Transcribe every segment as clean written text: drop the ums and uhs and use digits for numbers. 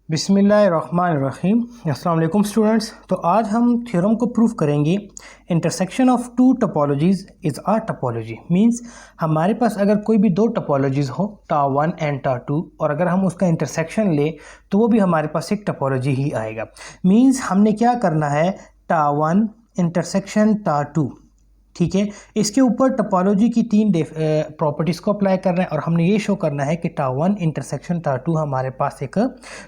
बिस्मिल्लाहिर्रहमानिर्रहीम। अस्सलाम वालेकुम स्टूडेंट्स। तो आज हम थ्योरम को प्रूव करेंगे। Intersection of two topologies is a topology. Means हमारे पास अगर कोई भी दो टोपोलॉजीज़ हो, टा वन एंड टा टू, और अगर हम उसका इंटरसेक्शन ले तो वो भी हमारे पास एक टोपोलॉजी ही आएगा। मींस हमने क्या करना है, टा वन इंटरसेक्शन टा टू, ठीक है। इसके ऊपर टोपोलॉजी की तीन प्रॉपर्टीज़ को अप्लाई करना है और हमने ये शो करना है कि टा वन इंटरसेक्शन टा टू हमारे पास एक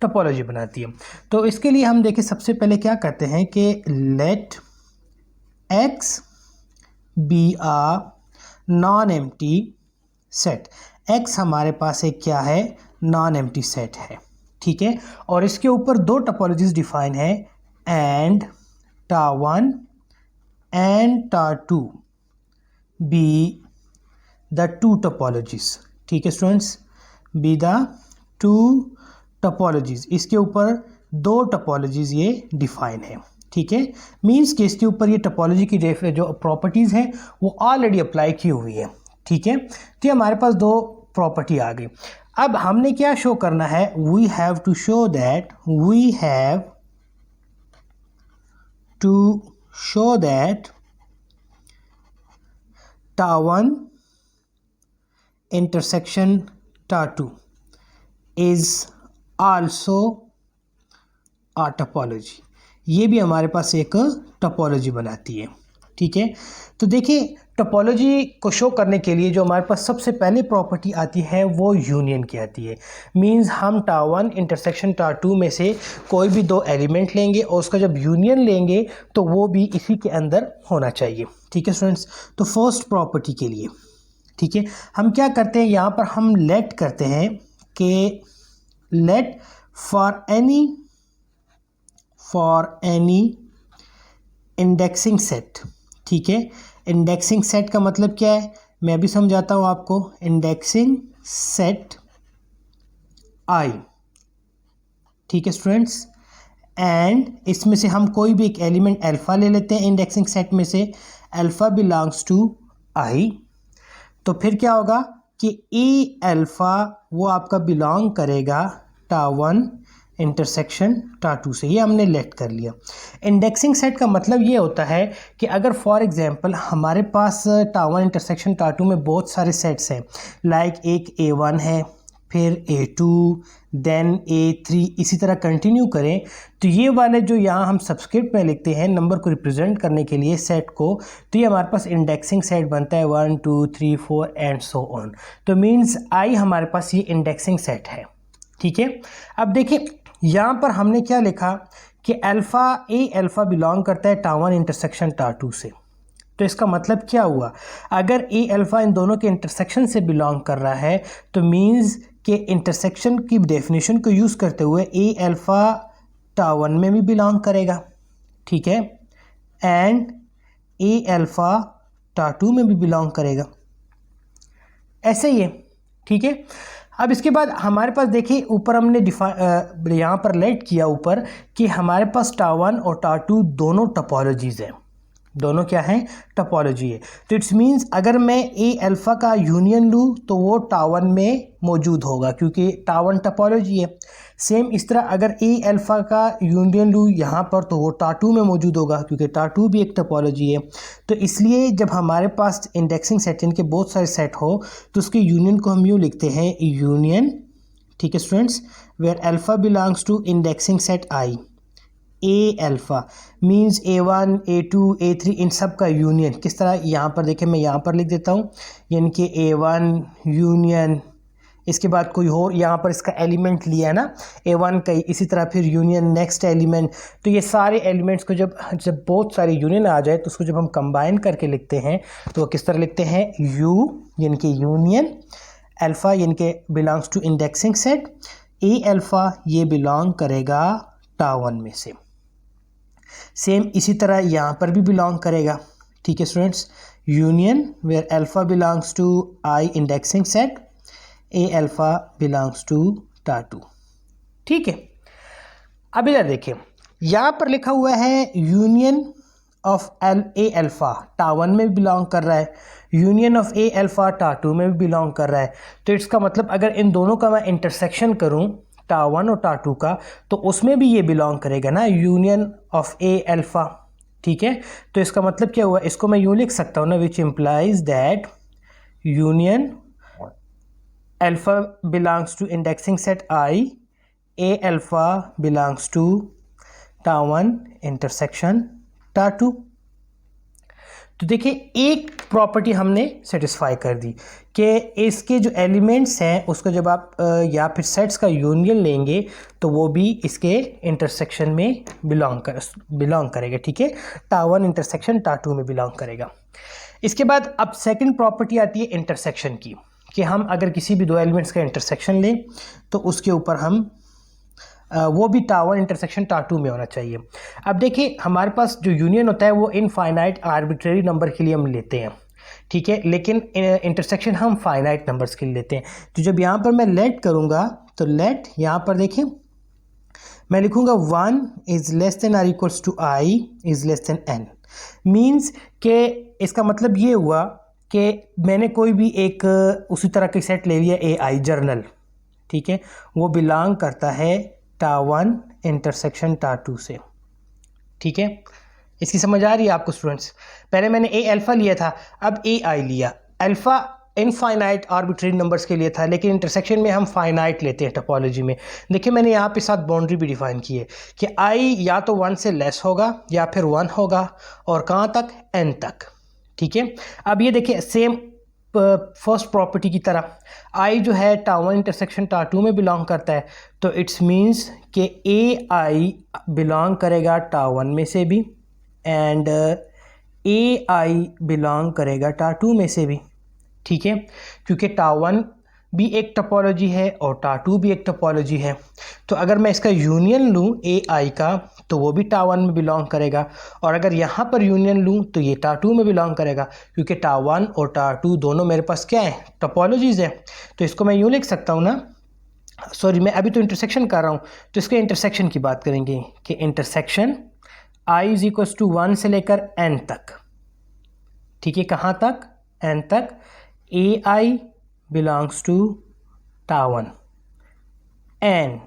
टोपोलॉजी बनाती है। तो इसके लिए हम देखें, सबसे पहले क्या करते हैं कि लेट एक्स बी आ नॉन एम्प्टी सेट। एक्स हमारे पास एक क्या है, नॉन एम्प्टी सेट है, ठीक है। और इसके ऊपर दो टोपोलॉजीज डिफाइन है, एंड टा one and टा2 be the two topologies, ठीक है students, be the two topologies। इसके ऊपर दो टोपोलॉजीज ये डिफाइन है, ठीक है। मींस कि इसके ऊपर ये टोपोलॉजी की जो प्रॉपर्टीज़ हैं वो ऑलरेडी अप्लाई की हुई है, ठीक है। तो ये हमारे पास दो प्रॉपर्टी आ गई। अब हमने क्या शो करना है, we have to show that show that टा1 intersection टा2 is also a topology। ये भी हमारे पास एक टोपोलॉजी बनाती है, ठीक है। तो देखिए, टोपोलॉजी को शो करने के लिए जो हमारे पास सबसे पहले प्रॉपर्टी आती है वो यूनियन की आती है। मींस हम टा वन इंटरसेक्शन टा टू में से कोई भी दो एलिमेंट लेंगे और उसका जब यूनियन लेंगे तो वो भी इसी के अंदर होना चाहिए, ठीक है स्टूडेंट्स। तो फर्स्ट प्रॉपर्टी के लिए, ठीक है, हम क्या करते हैं, यहाँ पर हम लेट करते हैं कि let for any indexing set, ठीक है। इंडेक्सिंग सेट का मतलब क्या है, मैं भी समझाता हूँ आपको। इंडेक्सिंग सेट आई, ठीक है स्टूडेंट्स, एंड इसमें से हम कोई भी एक एलिमेंट अल्फ़ा ले लेते हैं इंडेक्सिंग सेट में से, अल्फ़ा बिलोंग्स टू आई। तो फिर क्या होगा कि ए अल्फ़ा वो आपका बिलोंग करेगा टा वन इंटरसेक्शन टा टू से। ये हमने लेट कर लिया। इंडेक्सिंग सेट का मतलब ये होता है कि अगर फॉर एग्जांपल हमारे पास टा वन इंटरसेक्शन टा टू में बहुत सारे सेट्स हैं, लाइक एक A1 है, फिर A2, देन A3, इसी तरह कंटिन्यू करें, तो ये वाले जो यहाँ हम सबस्क्रिप्ट में लिखते हैं नंबर को रिप्रेजेंट करने के लिए सेट को, तो ये हमारे पास इंडेक्सिंग सेट बनता है 1 2 3 4 एंड सो ऑन। तो मीन्स आई हमारे पास ये इंडेक्सिंग सेट है, ठीक है। अब देखिए, यहाँ पर हमने क्या लिखा कि ए अल्फ़ा बिलोंग करता है टा वन इंटरसेक्शन टा टू से। तो इसका मतलब क्या हुआ, अगर ए अल्फ़ा इन दोनों के इंटरसेक्शन से बिलोंग कर रहा है तो मींस कि इंटरसेक्शन की डेफिनेशन को यूज़ करते हुए ए अल्फ़ा टा वन में भी बिलोंग करेगा, ठीक है, एंड ए अल्फ़ा टा टू में भी बिलोंग करेगा, ऐसे ही है, ठीक है। अब इसके बाद हमारे पास देखिए, ऊपर हमने यहाँ पर लेट किया ऊपर कि हमारे पास टा वन और टा टू दोनों टोपोलॉजीज़ हैं, दोनों क्या हैं, टोपोलॉजी है। तो इट्स मींस अगर मैं ए अल्फ़ा का यूनियन लूँ तो वो टा वन में मौजूद होगा क्योंकि टा वन टोपोलॉजी है। सेम इस तरह अगर ए अल्फ़ा का यूनियन लूँ यहाँ पर तो वो टा टू में मौजूद होगा क्योंकि टा टू भी एक टोपोलॉजी है। तो इसलिए जब हमारे पास इंडेक्सिंग सेट इनके बहुत सारे सेट हो तो उसके यूनियन को हम यूँ लिखते हैं, यूनियन, ठीक है students, where alpha belongs to indexing set I. A alpha means A1 A2 A3 इन सब का यूनियन। किस तरह, यहाँ पर देखें, मैं यहाँ पर लिख देता हूँ, यानी कि A1 यूनियन, इसके बाद कोई और यहाँ पर इसका एलिमेंट लिया है ना A1 का, इसी तरह फिर यूनियन नेक्स्ट एलिमेंट। तो ये सारे एलिमेंट्स को जब बहुत सारे यूनियन आ जाए तो उसको जब हम कंबाइन करके लिखते हैं तो किस तरह लिखते हैं, U यानी कि यूनियन, अल्फ़ा यानी कि belongs to indexing set, A alpha ये बिलोंग करेगा टा वन में से। सेम इसी तरह यहाँ पर भी बिलोंग करेगा, ठीक है students, union where alpha belongs to I indexing set, A alpha belongs to tau two, ठीक है। अब इधर देखिए, यहाँ पर लिखा हुआ है यूनियन ऑफ ए अल्फ़ा टा वन में भी बिलोंग कर रहा है, यूनियन ऑफ ए अल्फ़ा टा टू में भी बिलोंग कर रहा है। तो इसका मतलब अगर इन दोनों का मैं इंटरसेक्शन करूँ टा1 और टा2 का, तो उसमें भी ये बिलोंग करेगा ना, यूनियन ऑफ ए अल्फ़ा। ठीक है, तो इसका मतलब क्या हुआ, इसको मैं यूँ लिख सकता हूँ ना, which implies that union alpha belongs to indexing set I, A alpha belongs to टा1 इंटरसेक्शन टा2। तो देखिए एक प्रॉपर्टी हमने सेटिस्फाई कर दी कि इसके जो एलिमेंट्स हैं उसको जब आप या फिर सेट्स का यूनियन लेंगे तो वो भी इसके इंटरसेक्शन में बिलोंग करेगा। ठीक है, टा1 इंटरसेक्शन टा2 में बिलोंग करेगा। इसके बाद अब सेकंड प्रॉपर्टी आती है इंटरसेक्शन की, कि हम अगर किसी भी दो एलिमेंट्स का इंटरसेक्शन लें तो उसके ऊपर हम वो भी टा1 इंटरसेक्शन टा2 में होना चाहिए। अब देखिए हमारे पास जो यूनियन होता है वो इनफाइनाइट आर्बिट्रेरी नंबर के लिए हम लेते हैं। ठीक है, लेकिन इंटरसेक्शन हम फाइनाइट नंबर्स के लिए लेते हैं। तो जब यहाँ पर मैं लेट करूँगा तो लेट यहाँ पर देखिए मैं लिखूँगा 1 is less than or equals to I is less than N. Means के इसका मतलब ये हुआ कि मैंने कोई भी एक उसी तरह की सेट ले लिया ए आई जर्नल। ठीक है, वो बिलोंग करता है टा1 इंटरसेक्शन टा2 से। ठीक है, इसकी समझ आ रही है आपको स्टूडेंट्स? पहले मैंने ए अल्फ़ा लिया था, अब ए आई लिया। अल्फ़ा इनफाइनाइट आर्बिट्रेरी नंबर्स के लिए था, लेकिन इंटरसेक्शन में हम फाइनाइट लेते हैं टोपोलॉजी में। देखिए मैंने यहाँ पे साथ बाउंड्री भी डिफाइन की है कि आई या तो 1 से लेस होगा या फिर 1 होगा, और कहाँ तक, n तक। ठीक है, अब ये देखिए सेम फर्स्ट प्रॉपर्टी की तरह आई जो है टा1 इंटरसेक्शन टा2 में बिलोंग करता है, तो इट्स मीन्स कि ए आई बिलोंग करेगा टा1 में से भी एंड ए आई बिलोंग करेगा टा2 में से भी। ठीक है, क्योंकि टा1 भी एक टोपोलॉजी है और टा2 भी एक टोपोलॉजी है। तो अगर मैं इसका यूनियन लूँ ए आई का तो वो भी टा1 में बिलोंग करेगा, और अगर यहाँ पर यूनियन लूँ तो ये टा2 में बिलोंग करेगा, क्योंकि टा1 और टा2 दोनों मेरे पास क्या है, टोपोलॉजीज़ है। तो इसको मैं यूँ लिख सकता हूँ ना, सॉरी मैं अभी तो इंटरसेक्शन कर रहा हूँ, तो इसके इंटरसेक्शन की बात करेंगे कि intersection I is equals to 1 से लेकर n तक। ठीक है, कहाँ तक, n तक। ए आई बिलोंग्स टू टा1 एंड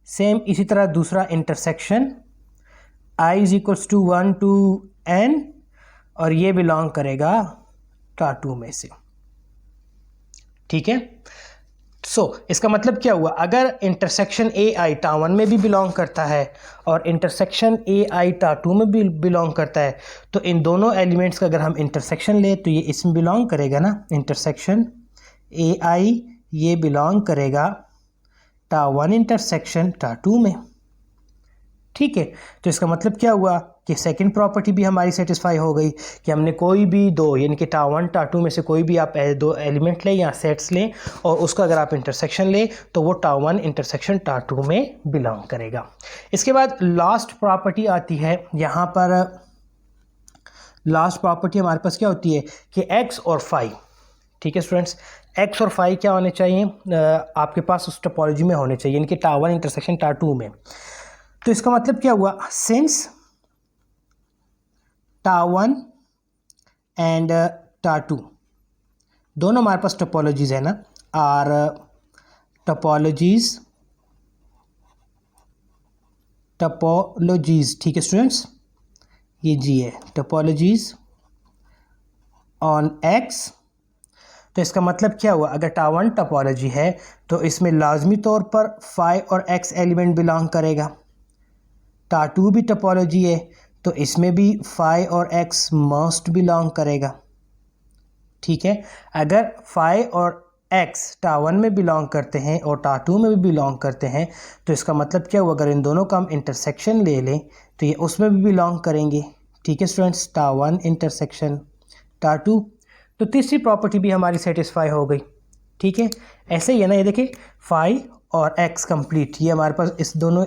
सेम इसी तरह दूसरा intersection I is equals to 1 to n, और ये बिलोंग करेगा टा2 में से। ठीक है, सो इसका मतलब क्या हुआ, अगर इंटरसेक्शन ए आई टा1 में भी बिलोंग करता है और इंटरसेक्शन ए आई टा2 में भी बिलोंग करता है, तो इन दोनों एलिमेंट्स का अगर हम इंटरसेक्शन ले तो ये इसमें बिलोंग करेगा ना, इंटरसेक्शन ए आई ये बिलोंग करेगा टा1 इंटरसेक्शन टा2 में। ठीक है, तो इसका मतलब क्या हुआ कि सेकंड प्रॉपर्टी भी हमारी सेटिस्फाई हो गई कि हमने कोई भी दो, यानी कि टा1 टा2 में से कोई भी आप दो एलिमेंट लें या सेट्स लें और उसका अगर आप इंटरसेक्शन लें तो वो टा1 इंटरसेक्शन टा2 में बिलोंग करेगा। इसके बाद लास्ट प्रॉपर्टी आती है, यहाँ पर लास्ट प्रॉपर्टी हमारे पास क्या होती है कि एक्स और फाई। ठीक है स्टूडेंट्स, एक्स और फाई क्या होने चाहिए, आपके पास उस टोपोलॉजी में होने चाहिए, यानी कि टा1 इंटरसेक्शन टा2 में। तो इसका मतलब क्या हुआ, सिंस टा1 एंड टा2 दोनों हमारे पास टोपोलॉजीज है ना, आर टोपोलॉजीज ठीक है स्टूडेंट्स, ये जी है टोपोलॉजीज ऑन एक्स। तो इसका मतलब क्या हुआ, अगर टा1 टोपोलॉजी है तो इसमें लाजमी तौर पर फाई और एक्स एलिमेंट बिलोंग करेगा। टा2 भी टोपोलॉजी है तो इसमें भी फाई और एक्स मस्ट बिलोंग करेगा। ठीक है, अगर फाई और एक्स टा1 में बिलोंग करते हैं और टा2 में भी बिलोंग करते हैं तो इसका मतलब क्या हुआ, अगर इन दोनों का हम इंटरसेक्शन ले लें तो ये उसमें भी बिलोंग करेंगे। ठीक है स्टूडेंट्स, टा1 इंटरसेक्शन टा2। तो तीसरी प्रॉपर्टी भी हमारी सेटिस्फाई हो गई। ठीक है, ऐसे ही है ना, ये देखिए फाई और एक्स कंप्लीट, ये हमारे पास इस दोनों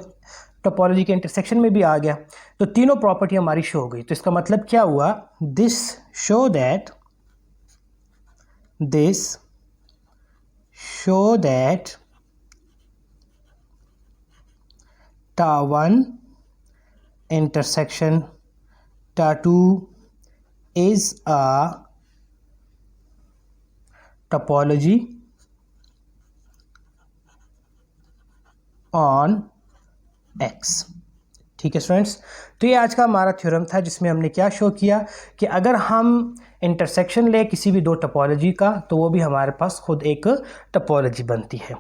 टोपोलॉजी के इंटरसेक्शन में भी आ गया, तो तीनों प्रॉपर्टी हमारी शो हो गई। तो इसका मतलब क्या हुआ, दिस शो दैट टा1 intersection टा2 is a topology on X. ठीक है स्टूडेंट्स, तो ये आज का हमारा थ्योरम था जिसमें हमने क्या शो किया कि अगर हम इंटरसेक्शन ले किसी भी दो टपोलॉजी का तो वो भी हमारे पास खुद एक टपोलॉजी बनती है।